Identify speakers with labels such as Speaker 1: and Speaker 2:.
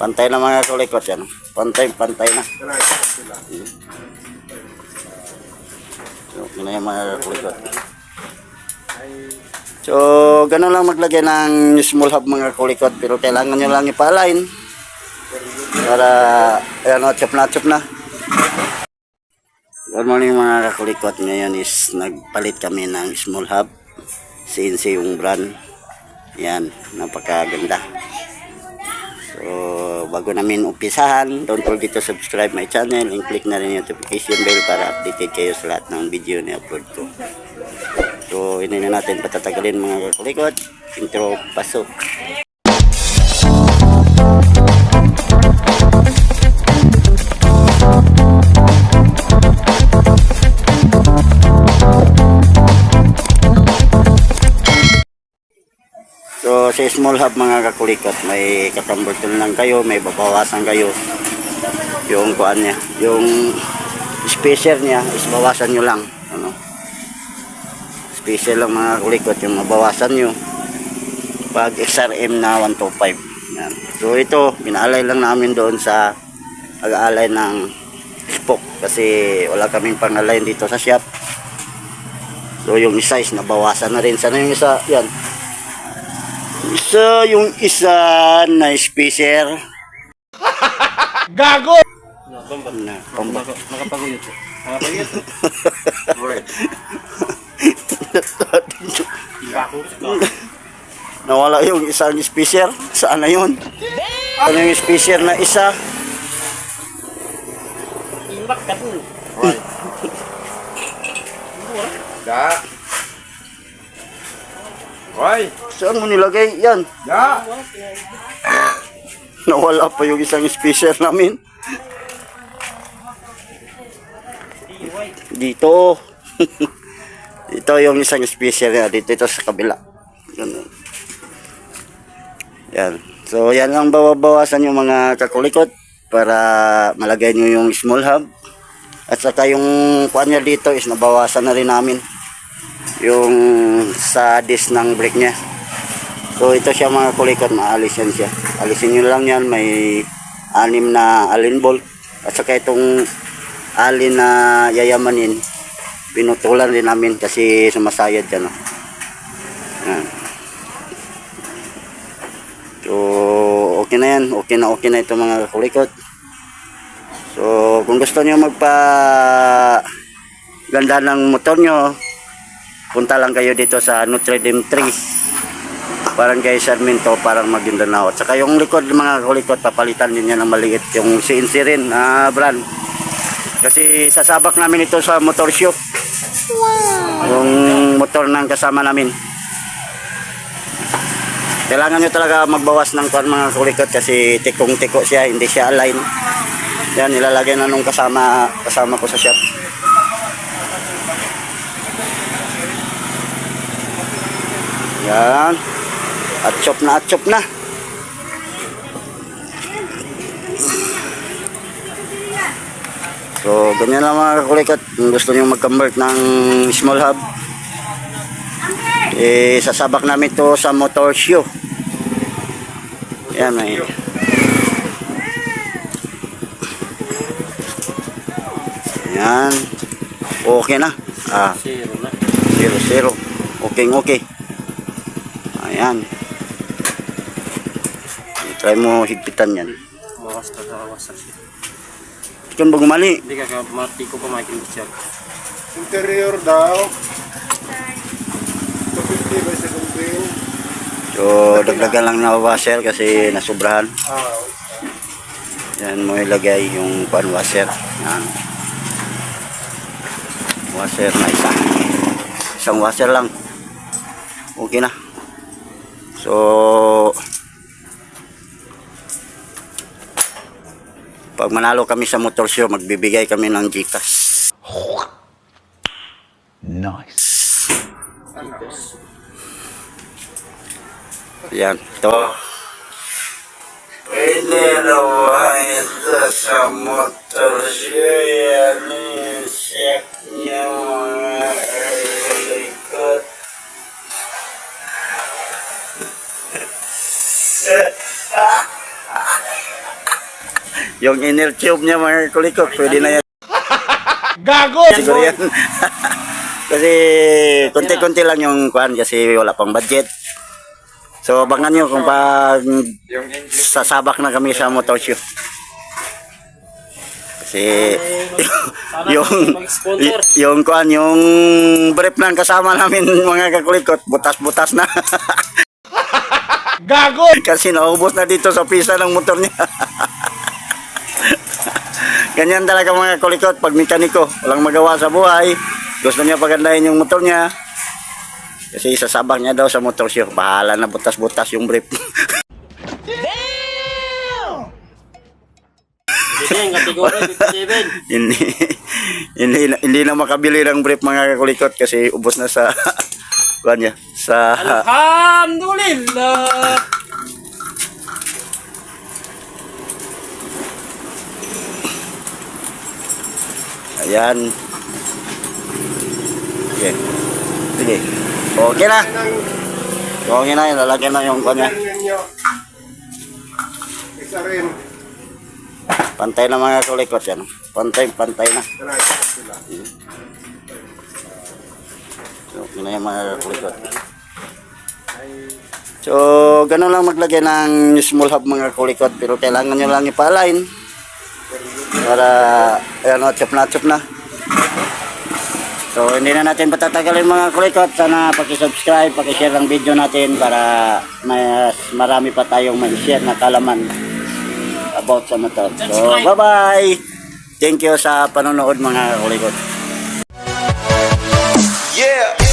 Speaker 1: Pantay na mga kulikot yan. Pantay na. So, yun na yung mga kulikot. So, ganun lang maglagay ng small hub mga kulikot. Pero kailangan nyo lang ipa-align. Para, ayan o, chop na. Good morning mga kakulikot. Ngayon is nagpalit kami ng small hub. CNC yung brand. Yan, napakaganda. So, bago namin umpisahan, don't forget to subscribe my channel and click na rin yung notification bell para updated kayo sa lahat ng video na upload ko. So, hindi na natin patatagalin mga kakulikot. Intro, pasok. So, sa small hub mga kakulikot, may kakamberton lang kayo, may babawasan kayo. Yung kuan niya, yung spacer niya, is bawasan nyo lang. Ano? Spacer lang mga kakulikot, yung mabawasan nyo. Pag XRM na 125. Yan. So, ito, pinaalay lang namin doon sa pag-aalay ng spoke. Kasi wala kaming pang-alay dito sa shop. So, yung size, nabawasan na rin. Sana yung isa, yan. So, yung isa na spacer.
Speaker 2: Gago!
Speaker 1: Nakapaguyot. Nawala yung isang spacer. Saan na yun? Ano yung spacer na isa?
Speaker 2: Imbak ka dun.
Speaker 3: Hoy!
Speaker 1: Saan mo nilagay? Yan.
Speaker 3: Ya!
Speaker 1: Nawala pa yung isang spacer namin. Dito. Ito yung isang spacer niya. Dito ito sa kabila. Ganun. Yan. So, yan lang bawabawasan yung mga kakulikot para malagay nyo yung small hub. At saka yung kuan niya dito is nabawasan na rin namin yung sa disc ng brake niya. So, ito siya mga kulikot. Maalis yan siya. Alisin nyo lang yan. May 6 na allen bolt. At saka itong allen na yayamanin, pinutulan rin namin kasi sumasayad yan. Yan. So, okay na yan. Okay na ito mga kulikot. So, kung gusto nyo ganda ng motor nyo, punta lang kayo dito sa Notre Dame 3, Barangay Sarmiento, parang Maguindanao. At saka yung likod mga kulikot, papalitan din yan ng maliit yung CNC rin na brand. Kasi sasabak namin ito sa motor show. Yung motor ng kasama namin. Kailangan nyo talaga magbawas ng kuan mga kulikot kasi tikong-tiko siya, hindi siya align. Yan, nilalagay na nung kasama ko sa shop. Yan. At chop na. So, ganyan lang mga kakulikot. Kung gusto nyo mag-convert ng small hub, sasabak namin ito sa motor show. Yan ay. Yan. Okay na. 0-0. Okay. Ayan. Try mo higpitan yan.
Speaker 2: Bawas ka sa wasak siya.
Speaker 1: Ikan ba gumali?
Speaker 2: Hindi ka mati ko pa makin siya.
Speaker 3: Interior daw. 250 by 17.
Speaker 1: So, dagdagan lang na washer kasi nasubrahan. Yan mo ilagay yung pan washer. Yan. Washer na isa. Isang washer lang. Okay na. So, pag manalo kami sa motor show, magbibigay kami ng Gcash.
Speaker 4: Nice.
Speaker 1: Yan. Ito. Pwede naman ito sa motor show. Yan yung check niya mga likod. Yung inner tube niya mga kulikot, pwede na yan.
Speaker 3: Gago!
Speaker 1: Siguro yan. Kasi konti-konti lang yung kuan kasi wala pang budget. So abangan nyo kung pag sasabak na kami sa motor show. Kasi yung kuan yung brief ng kasama namin mga kakulikot, butas-butas na.
Speaker 3: Gago!
Speaker 1: Kasi naubos na dito sa pisa ng motor niya. Ganyan talaga mga kulikot pag mekaniko, walang magawa sa buhay. Gusto niya pagandahin yung motor niya. Kasi sasabak niya daw sa motor show. Bahala na butas-butas yung brief.
Speaker 2: Hindi yung kategory 57.
Speaker 1: hindi na makabili ng brief mga kakulikot kasi ubos na sa kuan niya sa
Speaker 2: Alhamdulillah.
Speaker 1: ayan. Okay. Sige. Okay na. Okay na, lalagyan na yung kuan niya.
Speaker 3: Ninyo. Isa rin.
Speaker 1: Pantay na mga kakulikot yan. Pantay na.
Speaker 3: Sila.
Speaker 1: Okay na yung mga kakulikot. So, ganun lang maglagay ng small hub mga kulikot. Pero kailangan nyo lang ipa-align. Para, ayan o, chop na. So, hindi na natin patatagalin mga kulikot. Sana pakisubscribe, pakishare ang video natin para mas marami pa tayong ma-share na kalaman about sa motor. So, bye-bye! Thank you sa panonood mga kulikot.
Speaker 4: Yeah.